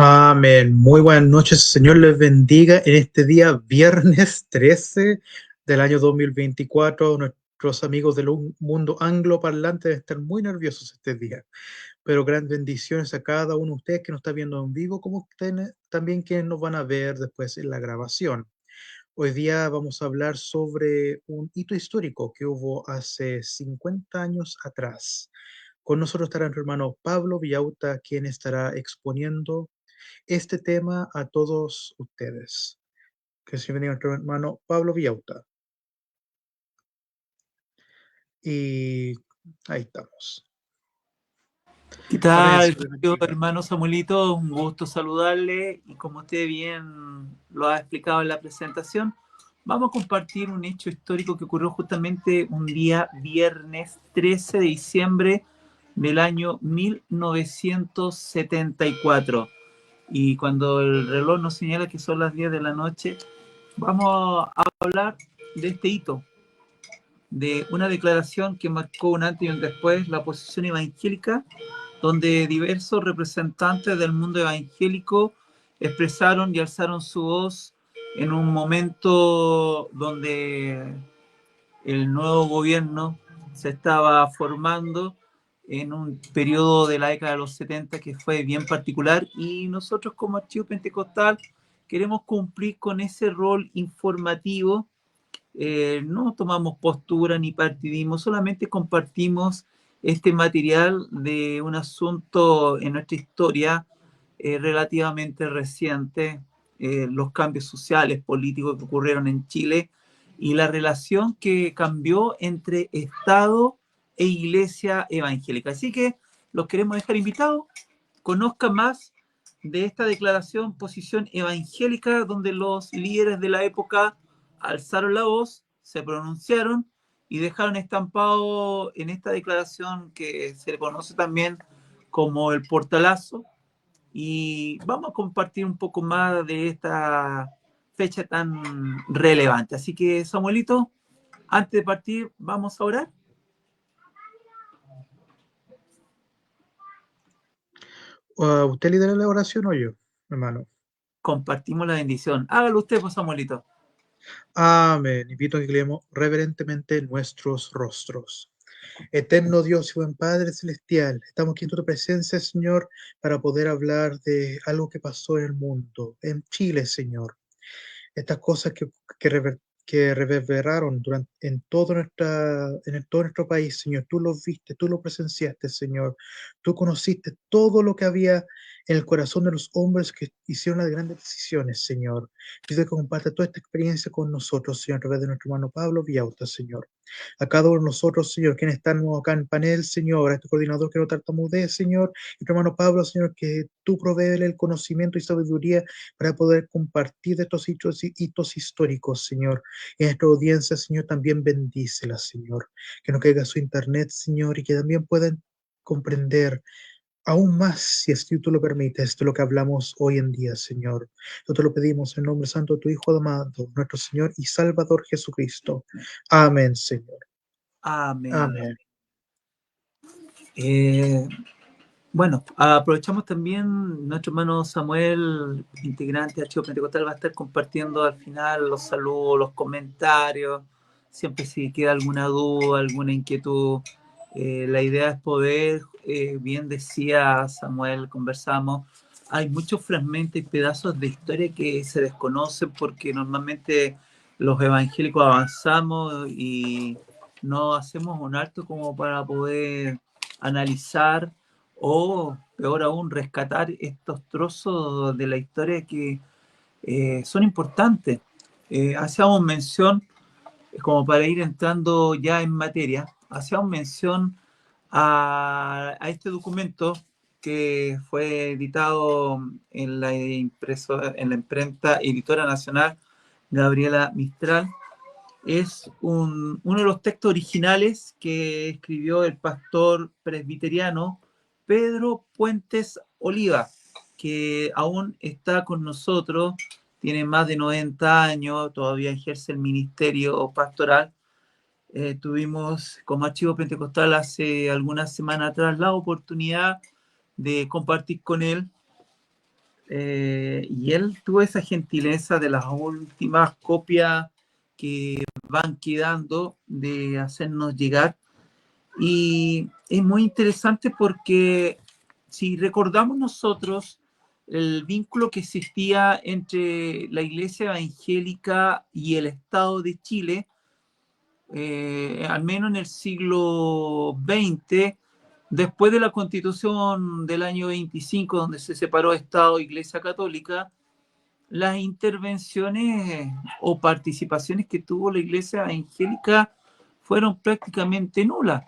Amén. Muy buenas noches. Señor les bendiga en este día, viernes 13 del año 2024. Nuestros amigos del mundo angloparlante deben estar muy nerviosos este día, pero grandes bendiciones a cada uno de ustedes que nos está viendo en vivo, como ustedes, también quienes nos van a ver después en la grabación. Hoy día vamos a hablar sobre un hito histórico que hubo hace 50 años atrás. Con nosotros estará nuestro hermano Pablo Villauta, quien estará exponiendo este tema a todos ustedes. Que se bendiga nuestro hermano Pablo Villauta. Y ahí estamos. ¿Qué Amén, tal, Señor le querido bendiga. hermano Samuelito? Un gusto saludarle y como usted bien lo ha explicado en la presentación, vamos a compartir un hecho histórico que ocurrió justamente un día viernes 13 de diciembre del año 1974. Y cuando el reloj nos señala que son las 10 de la noche, vamos a hablar de este hito, de una declaración que marcó un antes y un después la posición evangélica, donde diversos representantes del mundo evangélico expresaron y alzaron su voz en un momento donde el nuevo gobierno se estaba formando en un periodo de la década de los 70 que fue bien particular, y nosotros como Archivo Pentecostal queremos cumplir con ese rol informativo. No tomamos postura ni partidismo, solamente compartimos este material de un asunto en nuestra historia relativamente reciente, los cambios sociales, políticos que ocurrieron en Chile y la relación que cambió entre Estado e Iglesia evangélica. Así que los queremos dejar invitados, conozcan más de esta declaración, posición evangélica, donde los líderes de la época alzaron la voz, se pronunciaron y dejaron estampado en esta declaración que se le conoce también como el portalazo. Y vamos a compartir un poco más de esta fecha tan relevante. Así que, Samuelito, antes de partir, vamos a orar. ¿Usted lidera la oración o yo, hermano? Compartimos la bendición. Hágalo usted, pues, Samuelito. Amén. Invito a que leemos reverentemente nuestros rostros. Eterno Dios y buen Padre Celestial, estamos aquí en tu presencia, Señor, para poder hablar de algo que pasó en el mundo, en Chile, Señor. Estas cosas que reverberaron en todo nuestro país, Señor. Tú lo viste, tú lo presenciaste, Señor. Tú conociste todo lo que había en el corazón de los hombres que hicieron las grandes decisiones, Señor. Pido que comparte toda esta experiencia con nosotros, Señor, a través de nuestro hermano Pablo Viauta, Señor. A cada uno de nosotros, Señor, quienes están acá en el panel, Señor, a este coordinador que no tartamudee, Señor, y tu hermano Pablo, Señor, que tú provees el conocimiento y sabiduría para poder compartir de estos hitos históricos, Señor. Y en nuestra audiencia, Señor, también bendícela, Señor. Que no caiga su internet, Señor, y que también puedan comprender aún más, si así tú lo permites, de lo que hablamos hoy en día, Señor. Nosotros te lo pedimos en nombre santo de tu Hijo amado, nuestro Señor y Salvador Jesucristo. Amén, Señor. Amén. Amén. Eh, Bueno, aprovechamos también, nuestro hermano Samuel, integrante de Archivo Pentecostal, va a estar compartiendo al final los saludos, los comentarios, siempre si queda alguna duda, alguna inquietud. La idea es poder, bien decía Samuel, conversamos, hay muchos fragmentos y pedazos de historia que se desconocen porque normalmente los evangélicos avanzamos y no hacemos un alto como para poder analizar o, peor aún, rescatar estos trozos de la historia que son importantes. Hacíamos mención, como para ir entrando ya en materia, hacíamos mención a este documento que fue editado en en la imprenta Editora Nacional Gabriela Mistral. Es uno de los textos originales que escribió el pastor presbiteriano Pedro Puentes Oliva, que aún está con nosotros, tiene más de 90 años, todavía ejerce el ministerio pastoral. Tuvimos como Archivo Pentecostal hace algunas semanas atrás la oportunidad de compartir con él y él tuvo esa gentileza de las últimas copias que van quedando de hacernos llegar. Y es muy interesante porque si recordamos nosotros el vínculo que existía entre la Iglesia Evangélica y el Estado de Chile, al menos en el siglo XX, después de la Constitución del año 25, donde se separó Estado e Iglesia Católica, las intervenciones o participaciones que tuvo la Iglesia Evangélica fueron prácticamente nulas.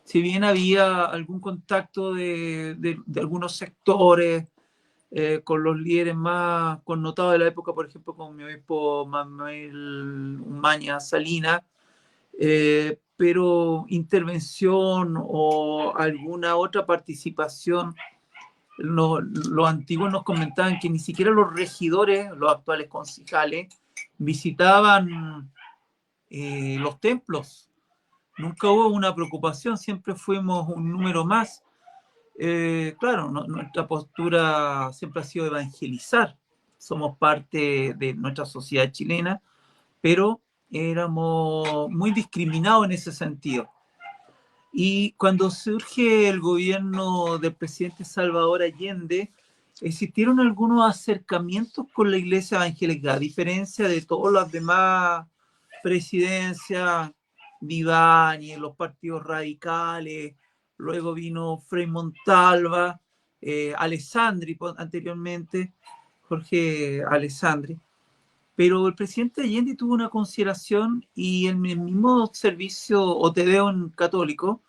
Si bien había algún contacto de algunos sectores con los líderes más connotados de la época, por ejemplo, con mi obispo Manuel Maña Salina, pero intervención o alguna otra participación, los antiguos nos comentaban que ni siquiera los regidores, los actuales concejales, visitaban los templos. Nunca hubo una preocupación, siempre fuimos un número más. Claro, nuestra postura siempre ha sido evangelizar. Somos parte de nuestra sociedad chilena, pero éramos muy discriminados en ese sentido. Y cuando surge el gobierno del presidente Salvador Allende, existieron algunos acercamientos con la Iglesia Evangélica, a diferencia de todas las demás presidencias, Vivani, los partidos radicales, luego vino Frei Montalva, Alessandri anteriormente, Jorge Alessandri. Pero el presidente Allende tuvo una consideración y en el mismo servicio o Tedeum católico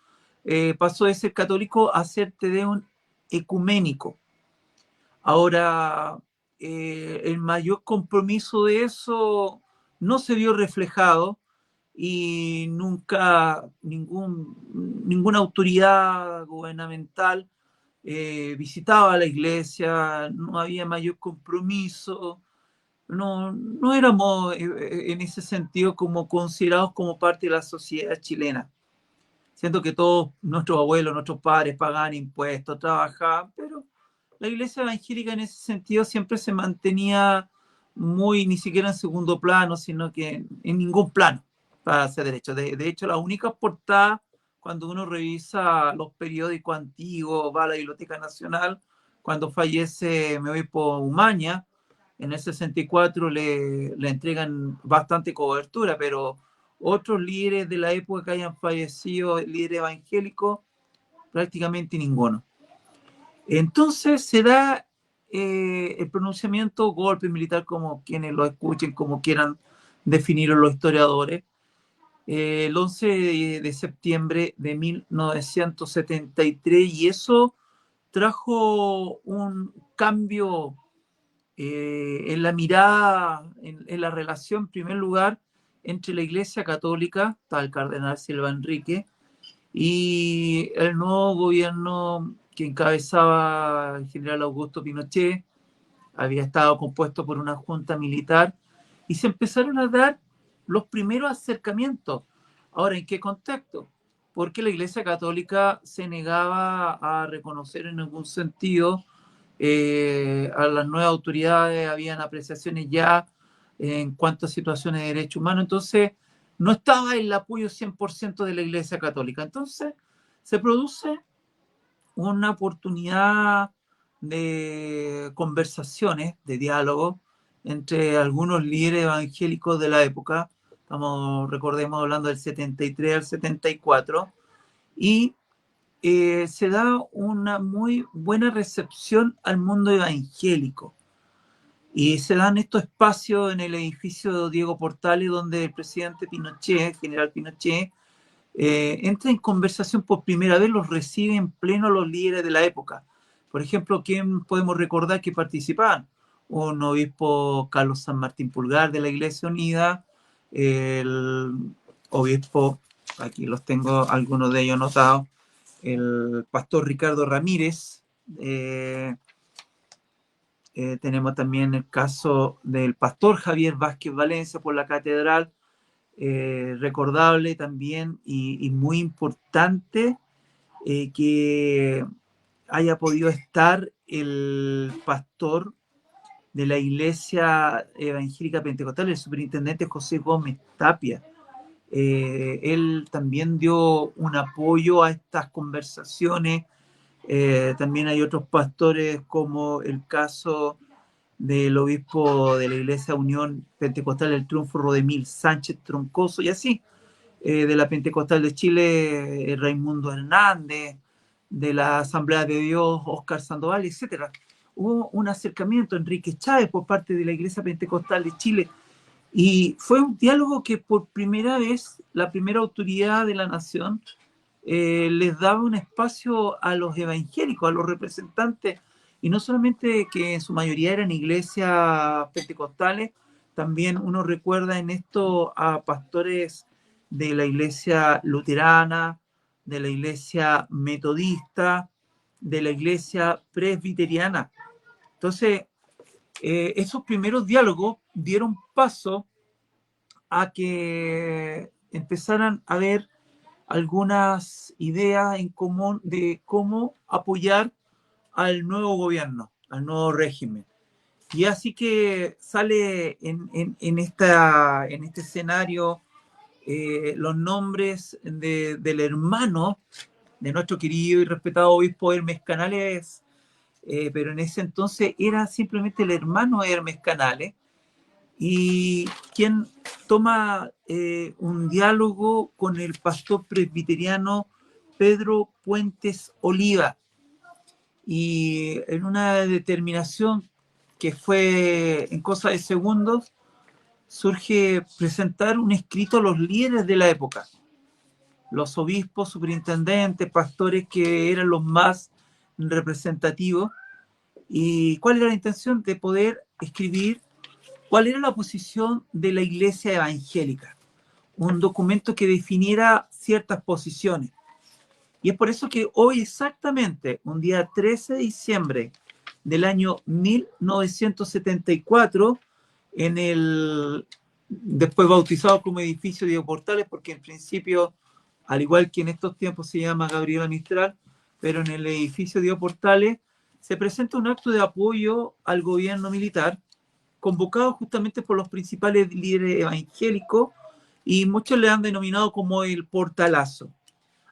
pasó de ser católico a ser Tedeum ecuménico. Ahora, el mayor compromiso de eso no se vio reflejado y nunca ninguna autoridad gubernamental visitaba la iglesia, no había mayor compromiso. No éramos en ese sentido como considerados como parte de la sociedad chilena. Siento que todos nuestros abuelos, nuestros padres pagaban impuestos, trabajaban, pero la iglesia evangélica en ese sentido siempre se mantenía muy, ni siquiera en segundo plano, sino que en ningún plano, para ser derecho. De hecho, las únicas portadas, cuando uno revisa los periódicos antiguos, va a la Biblioteca Nacional, cuando fallece mi obispo Umaña, en el 64 le entregan bastante cobertura, pero otros líderes de la época que hayan fallecido, líderes evangélicos, prácticamente ninguno. Entonces se da el pronunciamiento golpe militar, como quienes lo escuchen, como quieran definirlo los historiadores, el 11 de septiembre de 1973, y eso trajo un cambio en la mirada, en la relación, en primer lugar, entre la Iglesia Católica, tal cardenal Silva Enrique, y el nuevo gobierno que encabezaba el general Augusto Pinochet. Había estado compuesto por una junta militar y se empezaron a dar los primeros acercamientos. Ahora, ¿en qué contexto? Porque la Iglesia Católica se negaba a reconocer en ningún sentido a las nuevas autoridades, habían apreciaciones ya en cuanto a situaciones de derechos humanos, entonces no estaba el apoyo 100% de la Iglesia Católica. Entonces se produce una oportunidad de conversaciones, de diálogo entre algunos líderes evangélicos de la época, recordemos, hablando del 73 al 74, y se da una muy buena recepción al mundo evangélico. Y se dan estos espacios en el edificio Diego Portales, donde el presidente Pinochet, general Pinochet, entra en conversación por primera vez, los recibe en pleno los líderes de la época. Por ejemplo, ¿quién podemos recordar que participaban? Un obispo Carlos San Martín Pulgar de la Iglesia Unida, el obispo, aquí los tengo algunos de ellos anotados, el pastor Ricardo Ramírez, tenemos también el caso del pastor Javier Vázquez Valencia por la catedral, recordable también y muy importante que haya podido estar el pastor de la Iglesia Evangélica Pentecostal, el superintendente José Gómez Tapia. Él también dio un apoyo a estas conversaciones. También hay otros pastores, como el caso del obispo de la Iglesia Unión Pentecostal del Triunfo, Rodemil Sánchez Troncoso, y así, de la Pentecostal de Chile, Raimundo Hernández, de la Asamblea de Dios, Óscar Sandoval, etc. Hubo un acercamiento, Enrique Chávez, por parte de la Iglesia Pentecostal de Chile, y fue un diálogo que por primera vez la primera autoridad de la nación les daba un espacio a los evangélicos, a los representantes, y no solamente que en su mayoría eran iglesias pentecostales, también uno recuerda en esto a pastores de la iglesia luterana, de la iglesia metodista, de la iglesia presbiteriana. Entonces, esos primeros diálogos dieron paso a que empezaran a ver algunas ideas en común de cómo apoyar al nuevo gobierno, al nuevo régimen. Y así que sale en este escenario los nombres del hermano de nuestro querido y respetado obispo Hermes Canales, pero en ese entonces era simplemente el hermano Hermes Canales, y quien toma un diálogo con el pastor presbiteriano Pedro Puentes Oliva, y en una determinación que fue en cosa de segundos, surge presentar un escrito a los líderes de la época, los obispos, superintendentes, pastores que eran los más representativos. ¿Y cuál era la intención? De poder escribir cuál era la posición de la Iglesia evangélica, un documento que definiera ciertas posiciones. Y es por eso que hoy exactamente, un día 13 de diciembre del año 1974, en el después bautizado como edificio Diego Portales, porque en principio, al igual que en estos tiempos se llama Gabriela Mistral, pero en el edificio Diego Portales se presenta un acto de apoyo al gobierno militar, convocado justamente por los principales líderes evangélicos, y muchos le han denominado como el portalazo.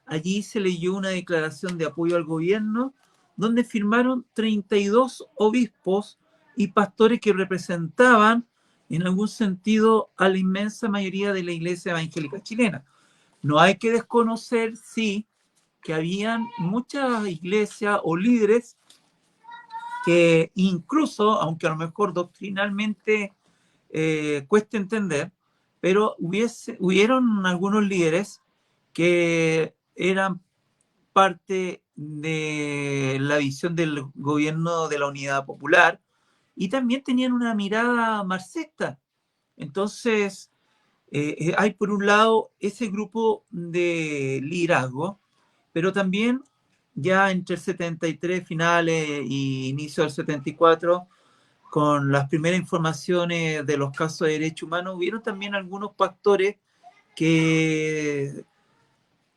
Allí se leyó una declaración de apoyo al gobierno, donde firmaron 32 obispos y pastores que representaban en algún sentido a la inmensa mayoría de la iglesia evangélica chilena. No hay que desconocer, sí, que habían muchas iglesias o líderes que incluso, aunque a lo mejor doctrinalmente cueste entender, pero hubieron algunos líderes que eran parte de la visión del gobierno de la Unidad Popular y también tenían una mirada marxista. Entonces, hay por un lado ese grupo de liderazgo, pero también ya entre el 73 finales y inicio del 74, con las primeras informaciones de los casos de derechos humanos, hubieron también algunos pastores que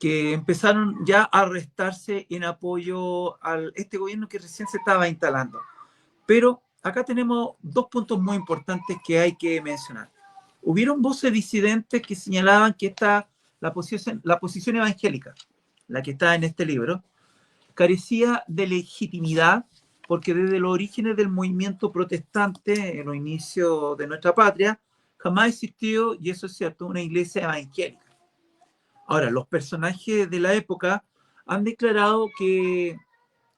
empezaron ya a arrestarse en apoyo a este gobierno que recién se estaba instalando. Pero acá tenemos dos puntos muy importantes que hay que mencionar. Hubieron voces disidentes que señalaban que la posición evangélica, la que está en este libro, carecía de legitimidad, porque desde los orígenes del movimiento protestante, en los inicios de nuestra patria, jamás existió, y eso es cierto, una iglesia evangélica. Ahora, los personajes de la época han declarado que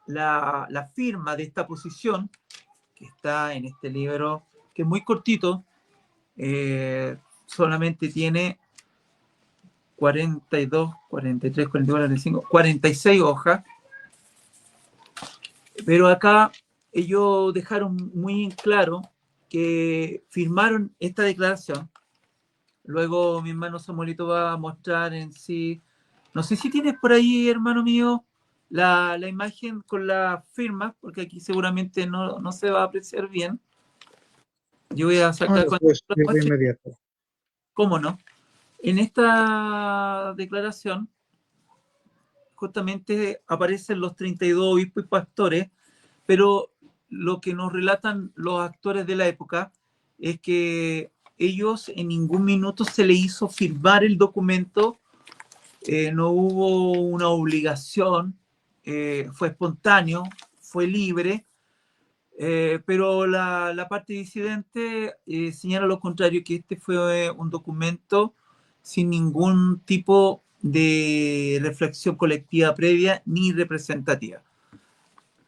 la firma de esta posición, que está en este libro, que es muy cortito, solamente tiene 42, 43, 44, 45, 46 hojas, pero acá ellos dejaron muy claro que firmaron esta declaración. Luego mi hermano Samuelito va a mostrar en sí. No sé si tienes por ahí, hermano mío, la imagen con la firma, porque aquí seguramente no se va a apreciar bien. Yo voy a sacar cuando Pues lo de muestre. inmediato. ¿Cómo no? En esta declaración justamente aparecen los 32 obispos y pastores, pero lo que nos relatan los actores de la época es que ellos en ningún minuto se le hizo firmar el documento, no hubo una obligación, fue espontáneo, fue libre, pero la parte disidente señala lo contrario, que este fue un documento sin ningún tipo de reflexión colectiva previa ni representativa.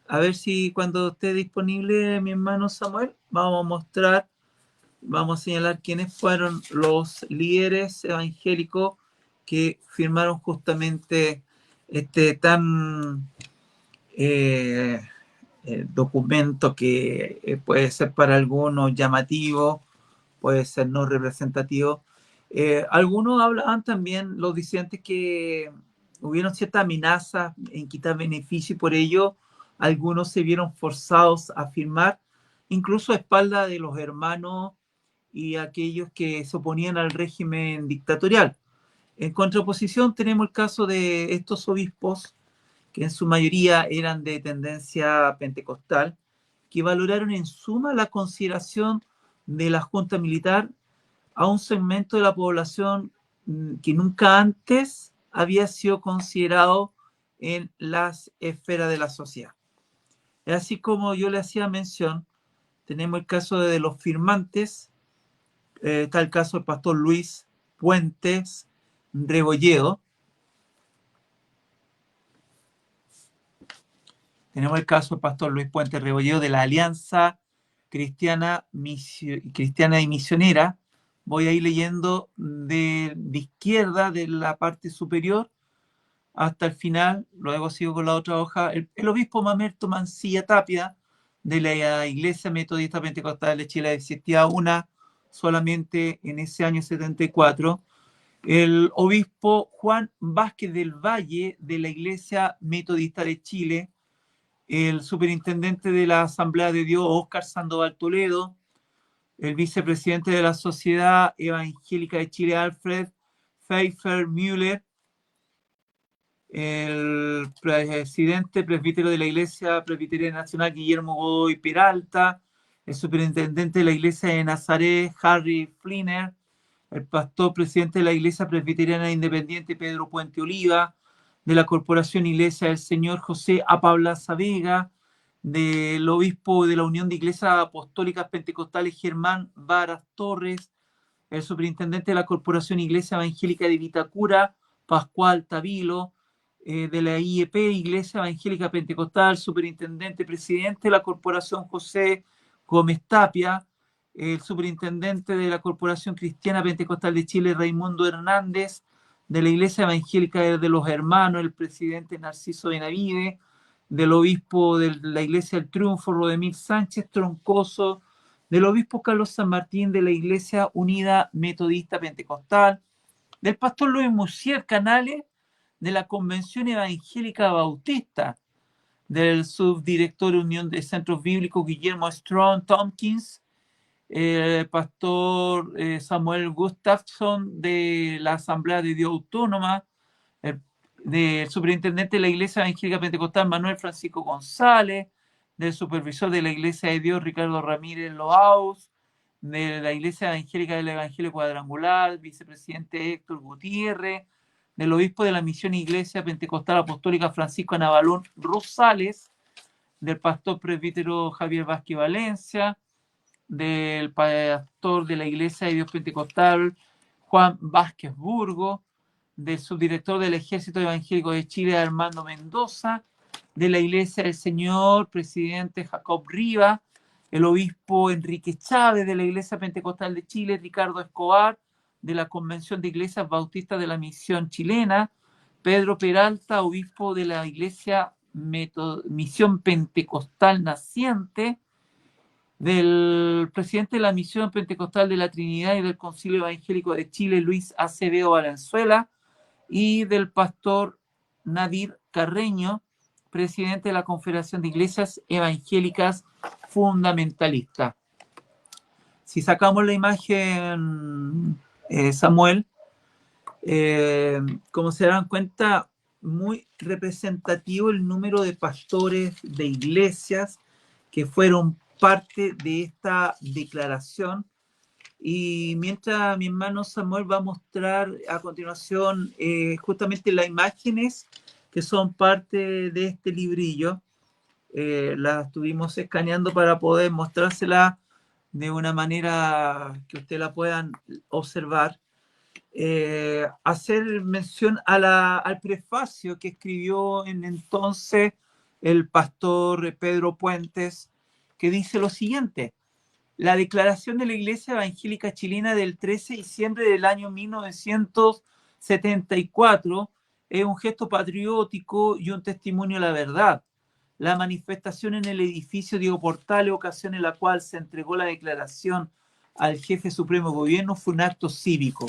A ver si cuando esté disponible mi hermano Samuel, vamos a mostrar, vamos a señalar quiénes fueron los líderes evangélicos que firmaron justamente este tan documento que puede ser para algunos llamativo, puede ser no representativo. Algunos hablaban también, los disidentes, que hubieron ciertas amenazas en quitar beneficio y por ello algunos se vieron forzados a firmar, incluso a espaldas de los hermanos y aquellos que se oponían al régimen dictatorial. En contraposición tenemos el caso de estos obispos, que en su mayoría eran de tendencia pentecostal, que valoraron en suma la consideración de la junta militar a un segmento de la población que nunca antes había sido considerado en las esferas de la sociedad. Así como yo le hacía mención, tenemos el caso de los firmantes, está el caso del pastor Luis Puentes Rebolledo. Tenemos el caso del pastor Luis Puentes Rebolledo de la Alianza Cristiana y Misionera. Voy a ir leyendo de izquierda, de la parte superior, hasta el final. Luego sigo con la otra hoja. El obispo Mamerto Mancilla Tapia, de la Iglesia Metodista Pentecostal de Chile, existía una solamente en ese año 74. El obispo Juan Vázquez del Valle, de la Iglesia Metodista de Chile. El superintendente de la Asamblea de Dios, Óscar Sandoval Toledo. El vicepresidente de la Sociedad Evangélica de Chile, Alfred Pfeiffer Müller. El presidente presbítero de la Iglesia Presbiteriana Nacional, Guillermo Godoy Peralta. El superintendente de la Iglesia de Nazaret, Harry Fliner. El pastor presidente de la Iglesia Presbiteriana Independiente, Pedro Puente Oliva. De la Corporación Iglesia del Señor, José Apablaza Vega. Del obispo de la Unión de Iglesias Apostólicas Pentecostales, Germán Varas Torres. El superintendente de la Corporación Iglesia Evangélica de Vitacura, Pascual Tavilo. De la IEP, Iglesia Evangélica Pentecostal, superintendente presidente de la Corporación, José Gómez Tapia. El superintendente de la Corporación Cristiana Pentecostal de Chile, Raimundo Hernández. De la Iglesia Evangélica de los Hermanos, el presidente Narciso Benavides. Del obispo de la Iglesia del Triunfo, Rodemil Sánchez Troncoso. Del obispo Carlos San Martín, de la Iglesia Unida Metodista Pentecostal. Del pastor Luis Musier Canales, de la Convención Evangélica Bautista. Del subdirector de Unión de Centros Bíblicos, Guillermo Strong Tompkins. Pastor Samuel Gustafson, de la Asamblea de Dios Autónoma. Del superintendente de la Iglesia Evangélica Pentecostal, Manuel Francisco González. Del supervisor de la Iglesia de Dios, Ricardo Ramírez Loaus. De la Iglesia Evangélica del Evangelio Cuadrangular, vicepresidente Héctor Gutiérrez. Del obispo de la Misión Iglesia Pentecostal Apostólica, Francisco Navalón Rosales. Del pastor presbítero Javier Vázquez Valencia. Del pastor de la Iglesia de Dios Pentecostal, Juan Vázquez Burgo. Del subdirector del Ejército Evangélico de Chile, Armando Mendoza. De la Iglesia del Señor, presidente Jacob Riva. El obispo Enrique Chávez, de la Iglesia Pentecostal de Chile, Ricardo Escobar. De la Convención de Iglesias Bautistas de la Misión Chilena, Pedro Peralta, obispo de la Iglesia Misión Pentecostal Naciente. Del presidente de la Misión Pentecostal de la Trinidad y del Concilio Evangélico de Chile, Luis Acevedo Valenzuela. Y del pastor Nadir Carreño, presidente de la Confederación de Iglesias Evangélicas Fundamentalistas. Si sacamos la imagen, Samuel, como se dan cuenta, muy representativo el número de pastores de iglesias que fueron parte de esta declaración. Y mientras mi hermano Samuel va a mostrar a continuación justamente las imágenes que son parte de este librillo, las estuvimos escaneando para poder mostrársela de una manera que ustedes la puedan observar. Hacer mención al prefacio que escribió en entonces el pastor Pedro Puentes, que dice lo siguiente: la declaración de la Iglesia Evangélica Chilena del 13 de diciembre del año 1974 es un gesto patriótico y un testimonio a la verdad. La manifestación en el edificio Diego Portales, ocasión en la cual se entregó la declaración al jefe supremo de gobierno, fue un acto cívico.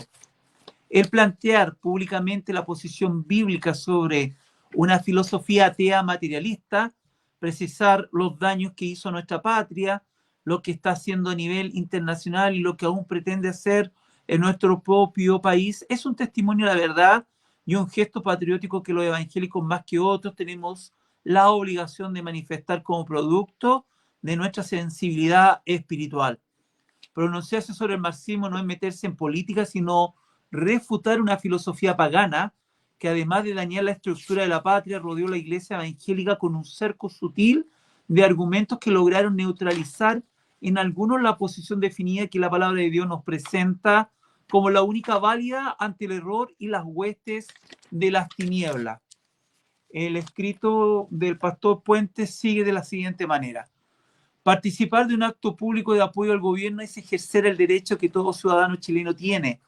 El plantear públicamente la posición bíblica sobre una filosofía atea materialista, precisar los daños que hizo a nuestra patria, lo que está haciendo a nivel internacional y lo que aún pretende hacer en nuestro propio país, es un testimonio de la verdad y un gesto patriótico que los evangélicos más que otros tenemos la obligación de manifestar como producto de nuestra sensibilidad espiritual. Pronunciarse sobre el marxismo no es meterse en política, sino refutar una filosofía pagana que, además de dañar la estructura de la patria, rodeó la iglesia evangélica con un cerco sutil de argumentos que lograron neutralizar en algunos la posición definida que la palabra de Dios nos presenta como la única válida ante el error y las huestes de las tinieblas. El escrito del pastor Puentes sigue de la siguiente manera: participar de un acto público de apoyo al gobierno es ejercer el derecho que todo ciudadano chileno tiene.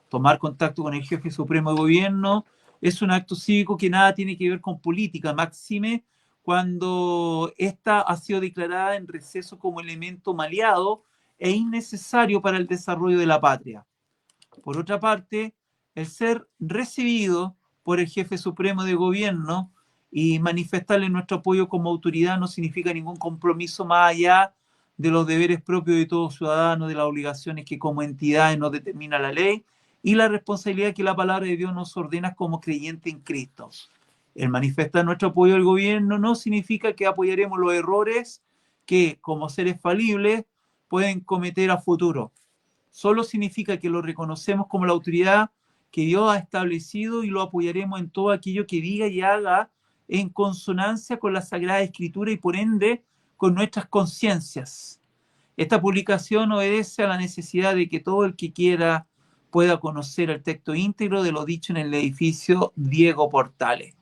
Tomar contacto con el jefe supremo de gobierno es un acto cívico que nada tiene que ver con política, máxime cuando ésta ha sido declarada en receso como elemento maleado e innecesario para el desarrollo de la patria. Por otra parte, el ser recibido por el jefe supremo de gobierno y manifestarle nuestro apoyo como autoridad no significa ningún compromiso más allá de los deberes propios de todo ciudadano, de las obligaciones que como entidades nos determina la ley y la responsabilidad que la palabra de Dios nos ordena como creyentes en Cristo. El manifestar nuestro apoyo al gobierno no significa que apoyaremos los errores que, como seres falibles, pueden cometer a futuro. Solo significa que lo reconocemos como la autoridad que Dios ha establecido y lo apoyaremos en todo aquello que diga y haga en consonancia con la Sagrada Escritura y por ende con nuestras conciencias. Esta publicación obedece a la necesidad de que todo el que quiera pueda conocer el texto íntegro de lo dicho en el edificio Diego Portales.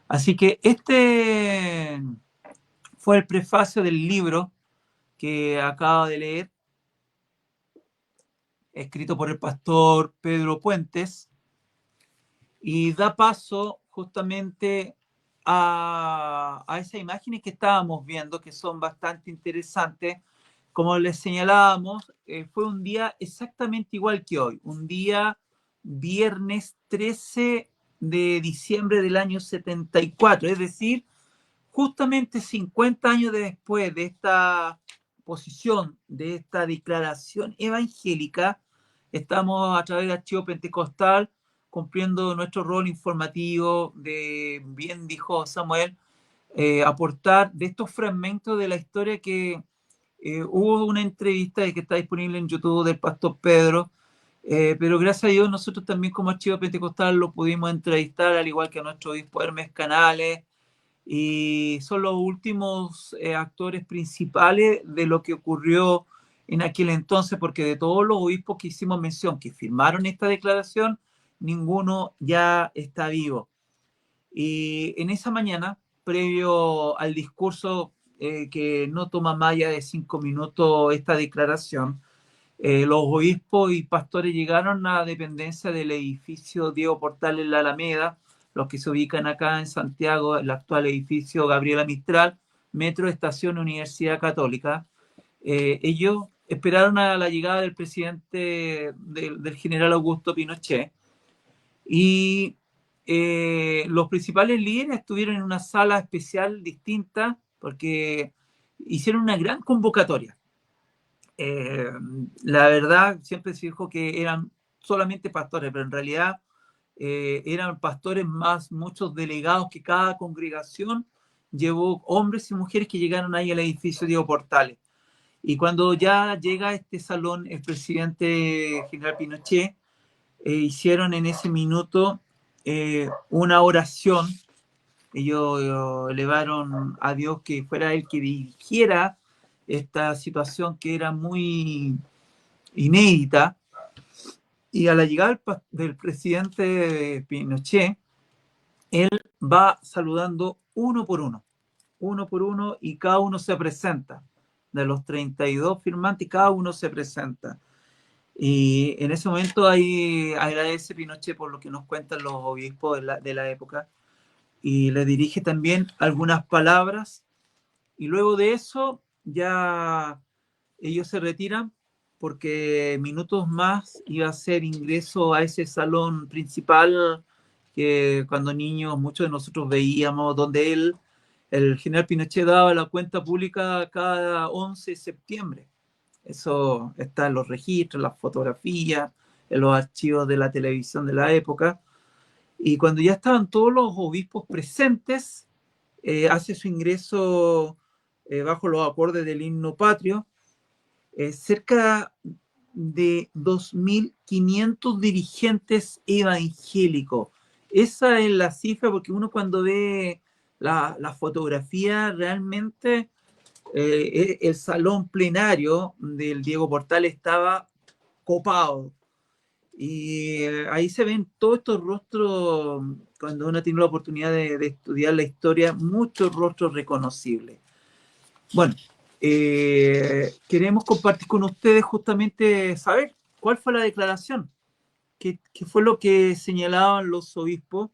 Así que este fue el prefacio del libro que acabo de leer, escrito por el pastor Pedro Puentes, y da paso justamente a esas imágenes que estábamos viendo, que son bastante interesantes. Como les señalábamos, fue un día exactamente igual que hoy, un día viernes 13 de diciembre del año 74, es decir, justamente 50 años después de esta posición, de esta declaración evangélica, estamos a través del Archivo Pentecostal cumpliendo nuestro rol informativo de, bien dijo Samuel, aportar de estos fragmentos de la historia que hubo una entrevista que está disponible en YouTube del pastor Pedro, pero gracias a Dios nosotros también como Archivo Pentecostal lo pudimos entrevistar, al igual que a nuestro obispo Hermes Canales, y son los últimos actores principales de lo que ocurrió en aquel entonces, porque de todos los obispos que hicimos mención, que firmaron esta declaración, ninguno ya está vivo. Y en esa mañana, previo al discurso que no toma más allá de 5 minutos esta declaración, los obispos y pastores llegaron a la dependencia del edificio Diego Portales en la Alameda, los que se ubican acá en Santiago, el actual edificio Gabriela Mistral, Metro Estación Universidad Católica. Ellos esperaron a la llegada del presidente, del general Augusto Pinochet, y los principales líderes estuvieron en una sala especial distinta porque hicieron una gran convocatoria. La verdad, siempre se dijo que eran solamente pastores, pero en realidad eran pastores más muchos delegados que cada congregación llevó hombres y mujeres que llegaron ahí al edificio Diego Portales. Y cuando ya llega a este salón el presidente general Pinochet, hicieron en ese minuto una oración. Ellos elevaron a Dios que fuera él que dirigiera esta situación que era muy inédita. Y a la llegada del presidente Pinochet, él va saludando uno por uno, y cada uno se presenta. De los 32 firmantes, cada uno se presenta. Y en ese momento ahí agradece Pinochet por lo que nos cuentan los obispos de la época, y le dirige también algunas palabras, y luego de eso ya ellos se retiran porque minutos más iba a ser ingreso a ese salón principal que cuando niños muchos de nosotros veíamos, donde el general Pinochet daba la cuenta pública cada 11 de septiembre. Eso está en los registros, las fotografías, en los archivos de la televisión de la época. Y cuando ya estaban todos los obispos presentes, hace su ingreso bajo los acordes del himno patrio, cerca de 2.500 dirigentes evangélicos. Esa es la cifra, porque uno cuando ve la fotografía realmente el salón plenario del Diego Portales estaba copado. Y ahí se ven todos estos rostros, cuando uno tiene la oportunidad de estudiar la historia, muchos rostros reconocibles. Bueno, queremos compartir con ustedes justamente saber cuál fue la declaración, qué fue lo que señalaban los obispos.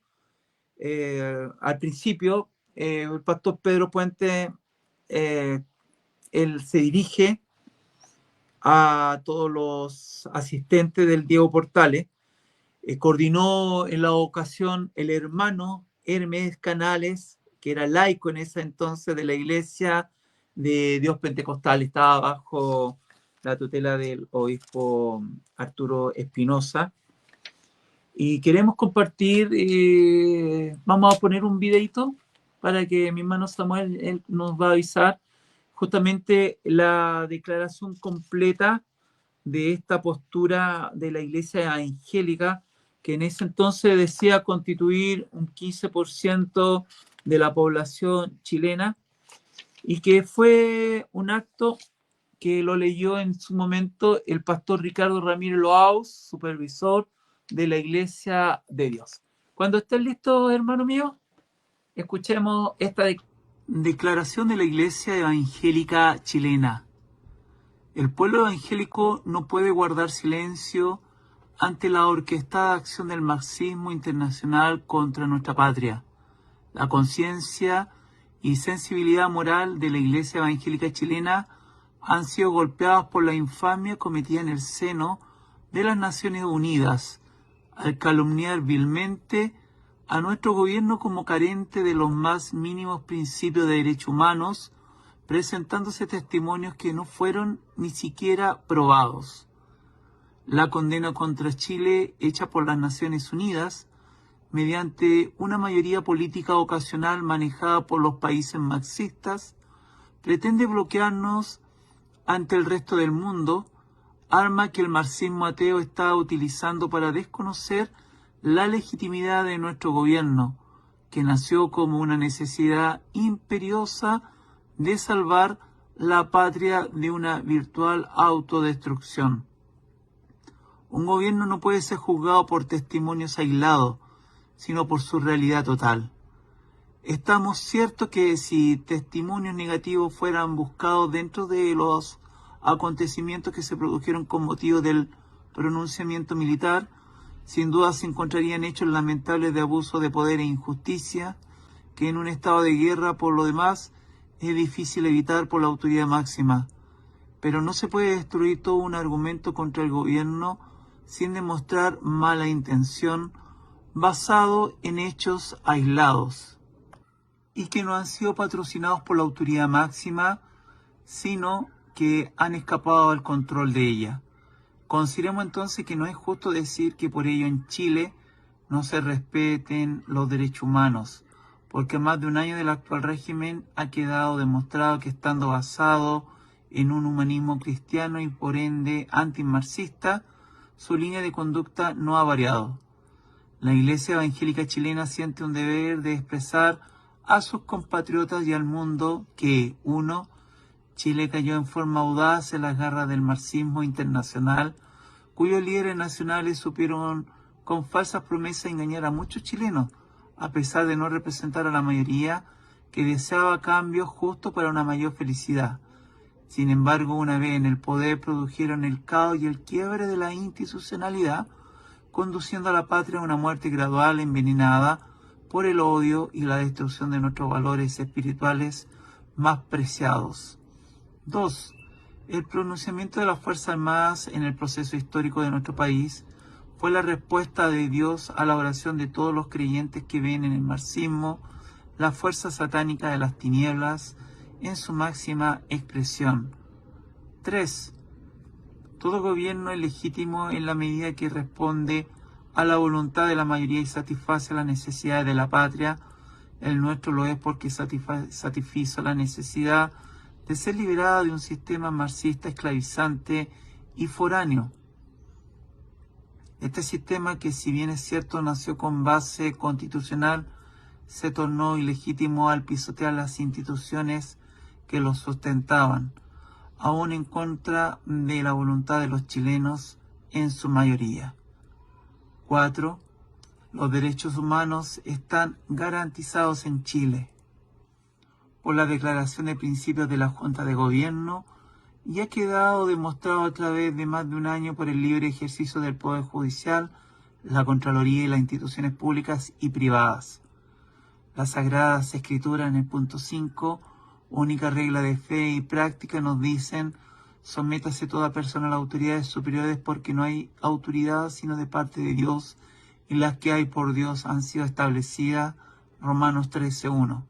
Al principio, el pastor Pedro Puente, él se dirige a todos los asistentes del Diego Portales. Coordinó en la ocasión el hermano Hermes Canales, que era laico en ese entonces de la Iglesia de Dios Pentecostal, estaba bajo la tutela del obispo Arturo Espinosa. Y queremos compartir, vamos a poner un videito para que mi hermano Samuel él nos va a avisar justamente la declaración completa de esta postura de la Iglesia Evangélica, que en ese entonces decía constituir un 15% de la población chilena, y que fue un acto que lo leyó en su momento el pastor Ricardo Ramírez Loaus, supervisor de la Iglesia de Dios. Cuando estén listos, hermano mío, escuchemos esta declaración de la Iglesia Evangélica Chilena. El pueblo evangélico no puede guardar silencio ante la orquestada acción del marxismo internacional contra nuestra patria. La conciencia y sensibilidad moral de la Iglesia Evangélica Chilena han sido golpeadas por la infamia cometida en el seno de las Naciones Unidas, al calumniar vilmente a nuestro gobierno como carente de los más mínimos principios de derechos humanos, presentándose testimonios que no fueron ni siquiera probados. La condena contra Chile, hecha por las Naciones Unidas, mediante una mayoría política ocasional manejada por los países marxistas, pretende bloquearnos ante el resto del mundo, arma que el marxismo ateo está utilizando para desconocer la legitimidad de nuestro gobierno, que nació como una necesidad imperiosa de salvar la patria de una virtual autodestrucción. Un gobierno no puede ser juzgado por testimonios aislados, sino por su realidad total. Estamos ciertos que si testimonios negativos fueran buscados dentro de los acontecimientos que se produjeron con motivo del pronunciamiento militar, sin duda se encontrarían hechos lamentables de abuso de poder e injusticia, que en un estado de guerra, por lo demás, es difícil evitar por la autoridad máxima. Pero no se puede destruir todo un argumento contra el gobierno sin demostrar mala intención, basado en hechos aislados y que no han sido patrocinados por la autoridad máxima, sino que han escapado al control de ella. Consideremos entonces que no es justo decir que por ello en Chile no se respeten los derechos humanos, porque más de un año del actual régimen ha quedado demostrado que estando basado en un humanismo cristiano y por ende antimarxista, su línea de conducta no ha variado. La Iglesia Evangélica Chilena siente un deber de expresar a sus compatriotas y al mundo que, 1. Chile cayó en forma audaz en las garras del marxismo internacional, cuyos líderes nacionales supieron con falsas promesas engañar a muchos chilenos, a pesar de no representar a la mayoría que deseaba cambios justos para una mayor felicidad. Sin embargo, una vez en el poder produjeron el caos y el quiebre de la institucionalidad, conduciendo a la patria a una muerte gradual envenenada por el odio y la destrucción de nuestros valores espirituales más preciados. 2. El pronunciamiento de las Fuerzas Armadas en el proceso histórico de nuestro país fue la respuesta de Dios a la oración de todos los creyentes que ven en el marxismo la fuerza satánica de las tinieblas en su máxima expresión. 3. Todo gobierno es legítimo en la medida que responde a la voluntad de la mayoría y satisface las necesidades de la patria. El nuestro lo es porque satisfizo la necesidad de ser liberada de un sistema marxista esclavizante y foráneo. Este sistema, que si bien es cierto nació con base constitucional, se tornó ilegítimo al pisotear las instituciones que lo sustentaban, aún en contra de la voluntad de los chilenos en su mayoría. 4. Los derechos humanos están garantizados en Chile por la Declaración de Principios de la Junta de Gobierno y ha quedado demostrado a través de más de un año por el libre ejercicio del Poder Judicial, la Contraloría y las instituciones públicas y privadas. Las Sagradas Escrituras, en el punto 5, única regla de fe y práctica, nos dicen: sométase toda persona a las autoridades superiores, porque no hay autoridad sino de parte de Dios, y las que hay por Dios han sido establecidas. Romanos 13:1.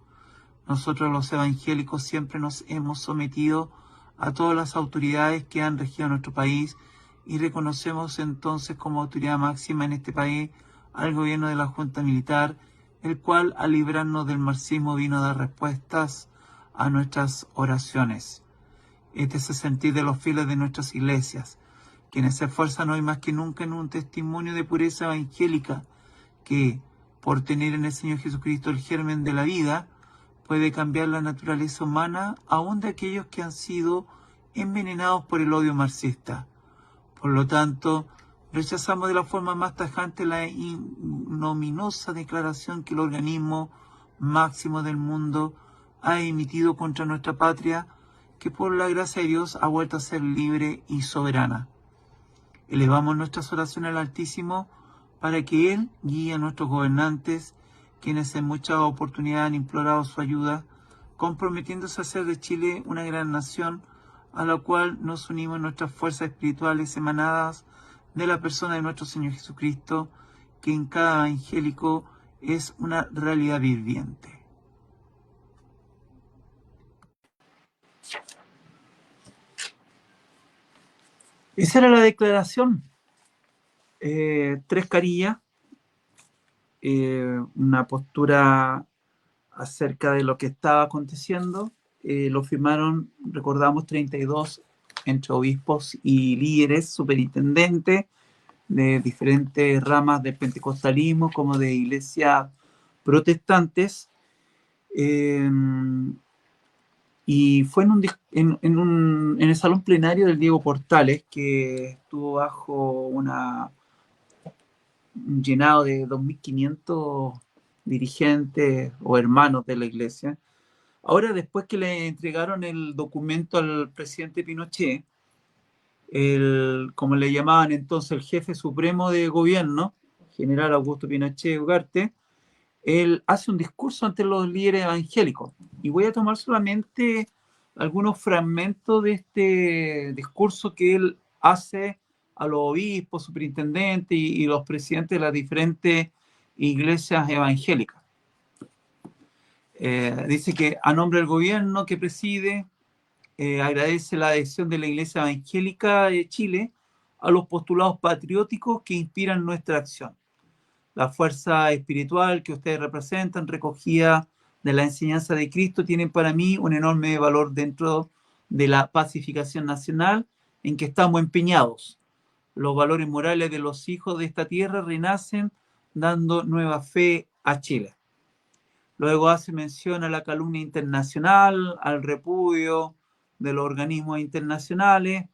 Nosotros los evangélicos siempre nos hemos sometido a todas las autoridades que han regido nuestro país y reconocemos entonces como autoridad máxima en este país al gobierno de la Junta Militar, el cual, al librarnos del marxismo, vino a dar respuestas a nuestras oraciones. Este es el sentir de los fieles de nuestras iglesias, quienes se esfuerzan hoy más que nunca en un testimonio de pureza evangélica que, por tener en el Señor Jesucristo el germen de la vida, puede cambiar la naturaleza humana aún de aquellos que han sido envenenados por el odio marxista. Por lo tanto, rechazamos de la forma más tajante la ignominiosa declaración que el organismo máximo del mundo ha emitido contra nuestra patria, que por la gracia de Dios ha vuelto a ser libre y soberana. Elevamos nuestras oraciones al Altísimo para que Él guíe a nuestros gobernantes, quienes en muchas oportunidades han implorado su ayuda, comprometiéndose a hacer de Chile una gran nación, a la cual nos unimos nuestras fuerzas espirituales emanadas de la persona de nuestro Señor Jesucristo, que en cada evangélico es una realidad viviente. Esa era la declaración. 3 carillas, una postura acerca de lo que estaba aconteciendo. Lo firmaron, recordamos, 32 entre obispos y líderes, superintendentes de diferentes ramas del pentecostalismo como de iglesias protestantes. Y fue en el salón plenario del Diego Portales, que estuvo bajo un llenado de 2.500 dirigentes o hermanos de la iglesia. Ahora, después que le entregaron el documento al presidente Pinochet, como le llamaban entonces el jefe supremo de gobierno, general Augusto Pinochet Ugarte, él hace un discurso ante los líderes evangélicos. Y voy a tomar solamente algunos fragmentos de este discurso que él hace a los obispos, superintendentes y los presidentes de las diferentes iglesias evangélicas. Dice que a nombre del gobierno que preside, agradece la adhesión de la Iglesia Evangélica de Chile a los postulados patrióticos que inspiran nuestra acción. La fuerza espiritual que ustedes representan, recogida de la enseñanza de Cristo tienen para mí un enorme valor dentro de la pacificación nacional en que estamos empeñados. Los valores morales de los hijos de esta tierra renacen dando nueva fe a Chile. Luego hace mención a la calumnia internacional, al repudio de los organismos internacionales.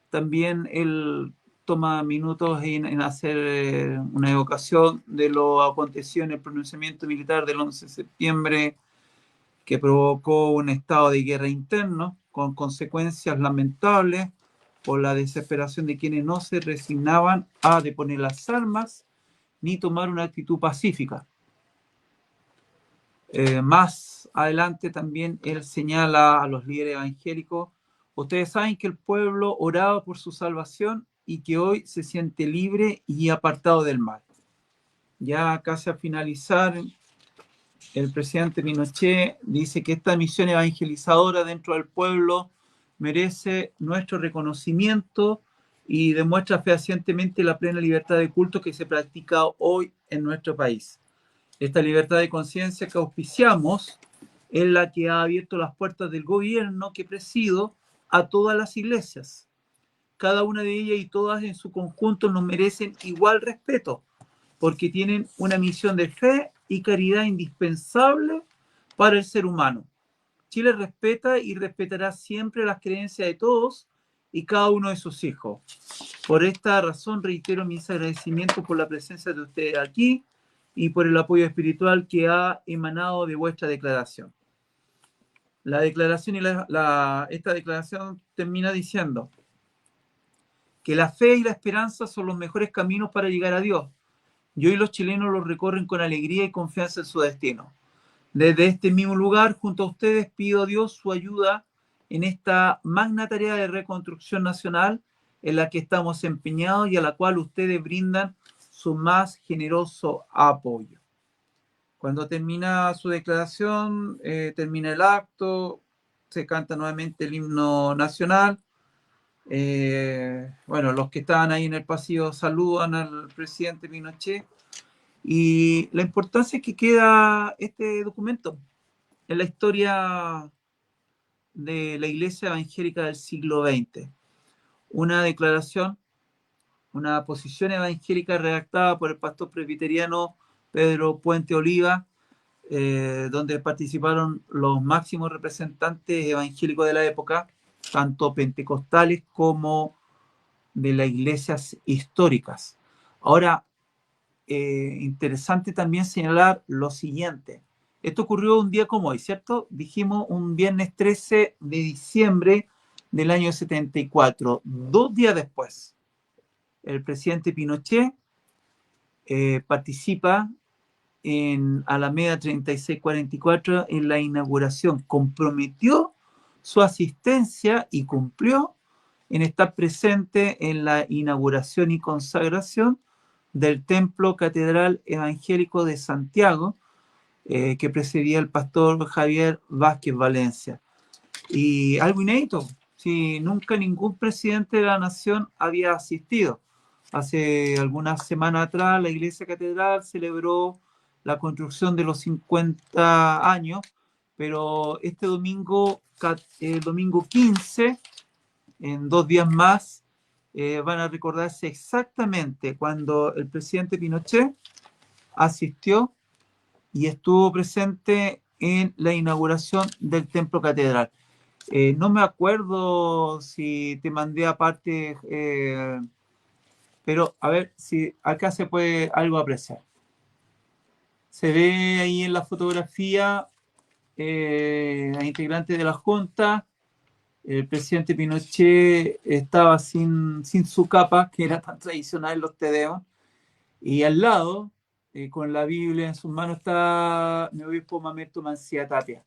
También él toma minutos en hacer una evocación de lo acontecido en el pronunciamiento militar del 11 de septiembre que provocó un estado de guerra interno con consecuencias lamentables por la desesperación de quienes no se resignaban a deponer las armas ni tomar una actitud pacífica. Más adelante también él señala a los líderes evangélicos: ustedes saben que el pueblo oraba por su salvación y que hoy se siente libre y apartado del mal. Ya casi a finalizar, el presidente Pinochet dice que esta misión evangelizadora dentro del pueblo merece nuestro reconocimiento y demuestra fehacientemente la plena libertad de culto que se practica hoy en nuestro país. Esta libertad de conciencia que auspiciamos es la que ha abierto las puertas del gobierno que presido a todas las iglesias. Cada una de ellas y todas en su conjunto nos merecen igual respeto, porque tienen una misión de fe y caridad indispensable para el ser humano. Chile respeta y respetará siempre las creencias de todos y cada uno de sus hijos. Por esta razón reitero mis agradecimientos por la presencia de ustedes aquí y por el apoyo espiritual que ha emanado de vuestra declaración. La declaración y esta declaración termina diciendo que la fe y la esperanza son los mejores caminos para llegar a Dios. Y hoy los chilenos los recorren con alegría y confianza en su destino. Desde este mismo lugar, junto a ustedes, pido a Dios su ayuda en esta magna tarea de reconstrucción nacional en la que estamos empeñados y a la cual ustedes brindan su más generoso apoyo. Cuando termina su declaración, termina el acto, se canta nuevamente el himno nacional. Bueno, los que estaban ahí en el pasillo saludan al presidente Pinochet. Y la importancia que queda este documento en la historia de la Iglesia Evangélica del siglo XX. Una declaración, una posición evangélica redactada por el pastor presbiteriano Pedro Puente Oliva, donde participaron los máximos representantes evangélicos de la época, tanto pentecostales como de las iglesias históricas. Ahora, interesante también señalar lo siguiente. Esto ocurrió un día como hoy, ¿cierto? Dijimos un viernes 13 de diciembre del año 74. 2 días después, el presidente Pinochet participa en Alameda 3644 en la inauguración. Comprometió su asistencia y cumplió en estar presente en la inauguración y consagración del Templo Catedral Evangélico de Santiago, que presidía el pastor Javier Vázquez Valencia. Y algo inédito, si nunca ningún presidente de la nación había asistido. Hace algunas semanas atrás la Iglesia Catedral celebró la construcción de los 50 años, pero este domingo, el domingo 15, en 2 días más, van a recordarse exactamente cuando el presidente Pinochet asistió y estuvo presente en la inauguración del Templo Catedral. No me acuerdo si te mandé aparte, pero a ver si acá se puede algo apreciar. Se ve ahí en la fotografía a integrantes de la Junta. El presidente Pinochet estaba sin su capa, que era tan tradicional en los tedeos, y al lado, con la Biblia en sus manos, está mi obispo Mamerto Mancía Tapia.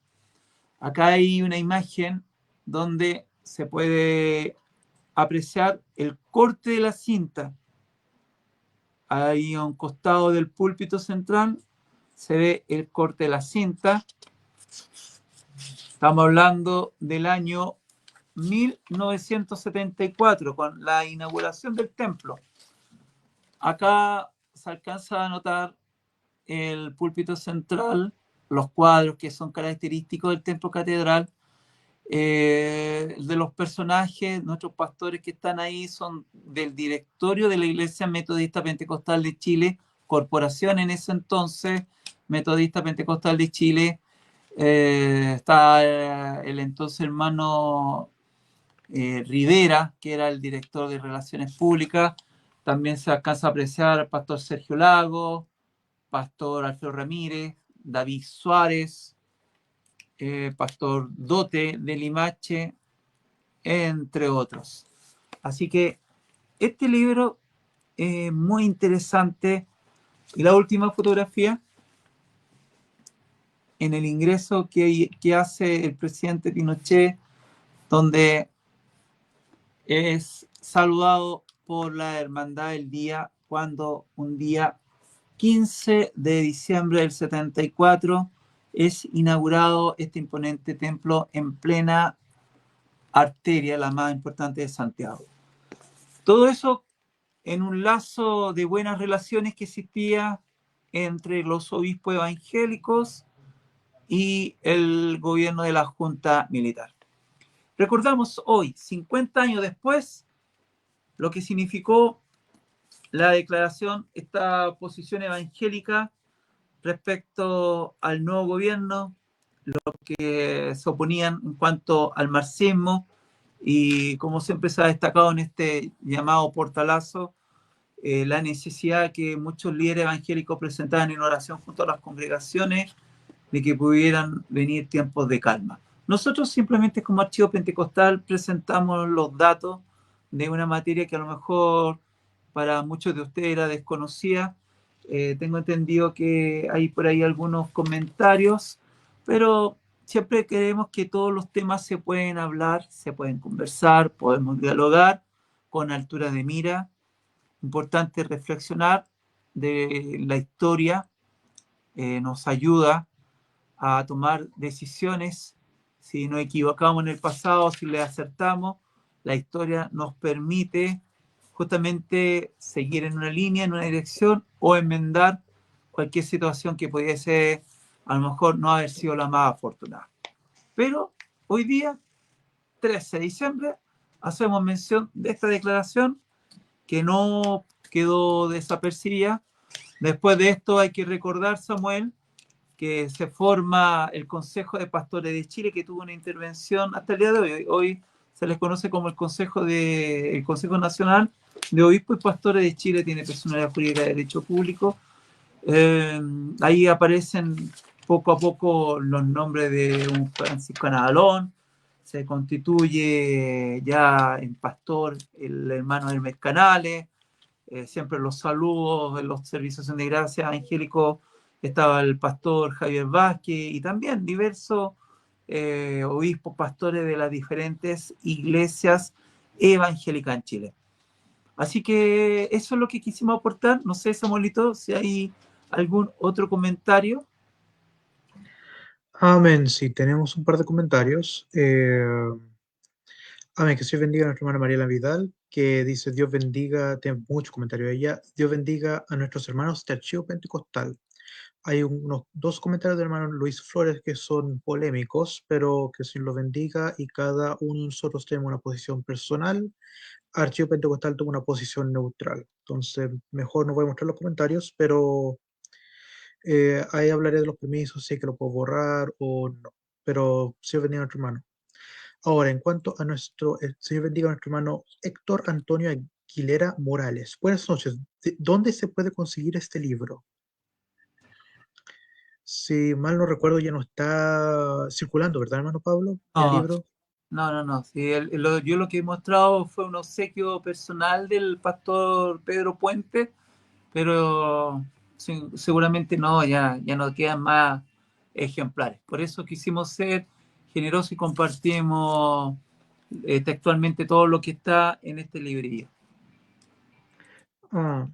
Acá hay una imagen donde se puede apreciar el corte de la cinta. Ahí a un costado del púlpito central se ve el corte de la cinta. Estamos hablando del año 1974, con la inauguración del templo. Acá se alcanza a notar el púlpito central los cuadros que son característicos del templo catedral. De los personajes, nuestros pastores que están ahí son del directorio de la Iglesia Metodista Pentecostal de Chile, corporación en ese entonces, Metodista Pentecostal de Chile. Está el entonces hermano Rivera, que era el director de Relaciones Públicas. También se alcanza a apreciar al pastor Sergio Lago, pastor Alfredo Ramírez, David Suárez, pastor Dote de Limache, entre otros. Así que este libro es muy interesante. Y la última fotografía, en el ingreso que hace el presidente Pinochet, donde es saludado por la Hermandad del Día, cuando un día 15 de diciembre del 74 es inaugurado este imponente templo en plena arteria, la más importante de Santiago. Todo eso en un lazo de buenas relaciones que existía entre los obispos evangélicos y el gobierno de la Junta Militar. Recordamos hoy, 50 años después, lo que significó la declaración, esta posición evangélica respecto al nuevo gobierno, lo que se oponían en cuanto al marxismo, y como siempre se ha destacado en este llamado portalazo, la necesidad que muchos líderes evangélicos presentaban en oración junto a las congregaciones de que pudieran venir tiempos de calma. Nosotros simplemente como Archivo Pentecostal presentamos los datos de una materia que a lo mejor para muchos de ustedes era desconocida. Tengo entendido que hay por ahí algunos comentarios, pero siempre queremos que todos los temas se pueden hablar, se pueden conversar, podemos dialogar con altura de mira. Importante reflexionar de la historia, nos ayuda a tomar decisiones. Si nos equivocamos en el pasado, si le acertamos, la historia nos permite justamente seguir en una línea, en una dirección, o enmendar cualquier situación que pudiese a lo mejor no haber sido la más afortunada. Pero hoy día, 13 de diciembre, hacemos mención de esta declaración que no quedó desapercibida. Después de esto hay que recordar, Samuel, que se forma el Consejo de Pastores de Chile, que tuvo una intervención hasta el día de hoy. Hoy se les conoce como el Consejo Nacional de Obispos y Pastores de Chile, tiene personalidad jurídica de derecho público. Ahí aparecen poco a poco los nombres de un Francisco Nadalón, se constituye ya en pastor el hermano Hermes Canales, siempre los saludos en los servicios de gracia angélicos estaba el pastor Javier Vázquez y también diversos obispos, pastores de las diferentes iglesias evangélicas en Chile. Así que eso es lo que quisimos aportar. No sé, Samuelito, si hay algún otro comentario. Amén, sí, tenemos un par de comentarios. Amén, que se bendiga a nuestra hermana Mariela Vidal, que dice, Dios bendiga, tiene muchos comentarios de ella, Dios bendiga a nuestros hermanos de Archivo Pentecostal. Hay unos dos comentarios del hermano Luis Flores que son polémicos, pero que el Señor los bendiga y cada uno de nosotros tenemos una posición personal. Archivo Pentecostal tuvo una posición neutral. Entonces, mejor no voy a mostrar los comentarios, pero ahí hablaré de los permisos, si es que lo puedo borrar o no. Pero Señor bendiga a nuestro hermano. Ahora, en cuanto a el Señor bendiga a nuestro hermano Héctor Antonio Aguilera Morales. Buenas noches. ¿Dónde se puede conseguir este libro? Si mal no recuerdo, ya no está circulando, ¿verdad, hermano Pablo? El No, libro. no. Sí, yo lo que he mostrado fue un obsequio personal del pastor Pedro Puente, pero seguramente no, ya no quedan más ejemplares. Por eso quisimos ser generosos y compartimos textualmente todo lo que está en este librillo. Ah,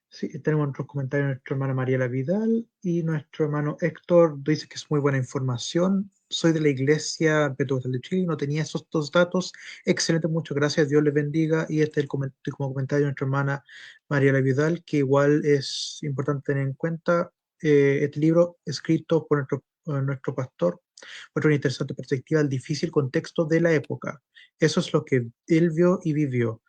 sí, tenemos otros comentarios de nuestra hermana Mariela Vidal y nuestro hermano Héctor dice que es muy buena información. Soy de la Iglesia Pentecostal de Chile y no tenía esos dos datos. Excelente, muchas gracias. Dios les bendiga. Y este es como comentario de nuestra hermana Mariela Vidal, que igual es importante tener en cuenta este libro escrito por nuestro nuestro pastor, muestra una interesante perspectiva del difícil contexto de la época. Eso es lo que él vio y vivió,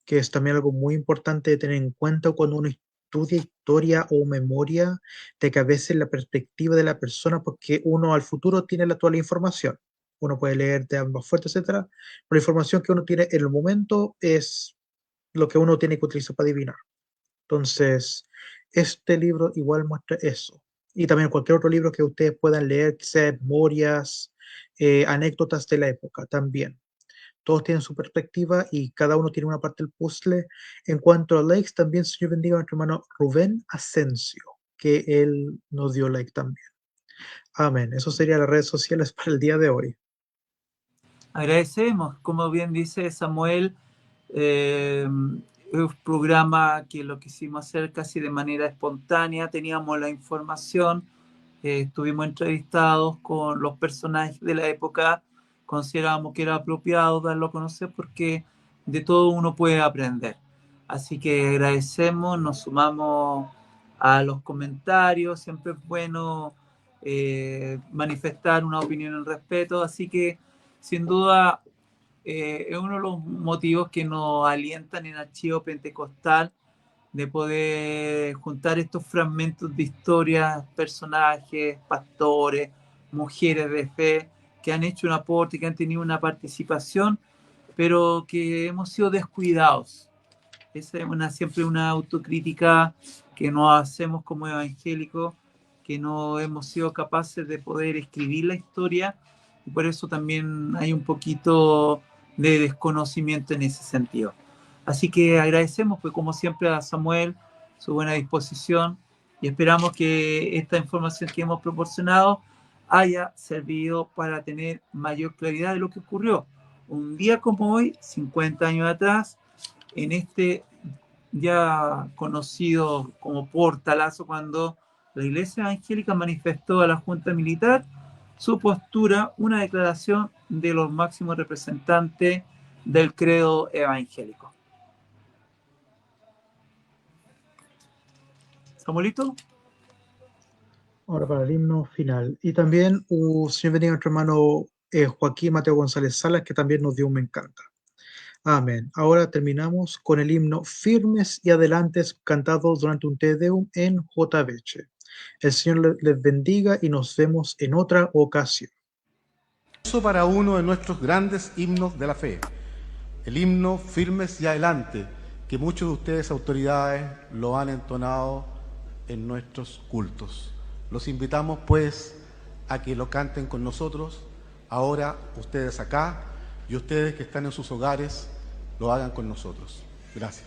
que es también algo muy importante de tener en cuenta cuando uno estudia historia o memoria, de que a veces la perspectiva de la persona, porque uno al futuro tiene toda la información, uno puede leer de ambas fuentes, etcétera, pero la información que uno tiene en el momento es lo que uno tiene que utilizar para adivinar. Entonces, este libro igual muestra eso. Y también cualquier otro libro que ustedes puedan leer, que sea memorias, anécdotas de la época también. Todos tienen su perspectiva y cada uno tiene una parte del puzzle. En cuanto a likes, también Señor bendiga a nuestro hermano Rubén Asensio, que él nos dio like también. Amén. Eso sería las redes sociales para el día de hoy. Agradecemos, como bien dice Samuel, es un programa que lo quisimos hacer casi de manera espontánea, teníamos la información, estuvimos entrevistados con los personajes de la época, consideramos que era apropiado darlo a conocer porque de todo uno puede aprender. Así que agradecemos, nos sumamos a los comentarios, siempre es bueno manifestar una opinión en respeto, así que sin duda es uno de los motivos que nos alientan en Archivo Pentecostal de poder juntar estos fragmentos de historias, personajes, pastores, mujeres de fe que han hecho un aporte, que han tenido una participación, pero que hemos sido descuidados. Esa es siempre una autocrítica que nos hacemos como evangélicos, que no hemos sido capaces de poder escribir la historia, y por eso también hay un poquito de desconocimiento en ese sentido. Así que agradecemos, pues, como siempre, a Samuel su buena disposición y esperamos que esta información que hemos proporcionado haya servido para tener mayor claridad de lo que ocurrió. Un día como hoy, 50 años atrás, en este ya conocido como portalazo, cuando la Iglesia Evangélica manifestó a la Junta Militar su postura, una declaración de los máximos representantes del credo evangélico. ¿Samuelito? Ahora para el himno final. Y también, Señor bendiga a nuestro hermano Joaquín Mateo González Salas, que también nos dio un me encanta. Amén. Ahora terminamos con el himno Firmes y Adelantes, cantado durante un Te Deum en JBH. El Señor les bendiga y nos vemos en otra ocasión. Para uno de nuestros grandes himnos de la fe, el himno Firmes y Adelante, que muchos de ustedes, autoridades, lo han entonado en nuestros cultos. Los invitamos pues a que lo canten con nosotros, ahora ustedes acá y ustedes que están en sus hogares, lo hagan con nosotros. Gracias.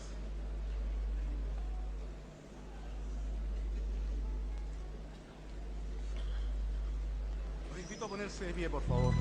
Los invito a ponerse de pie, por favor.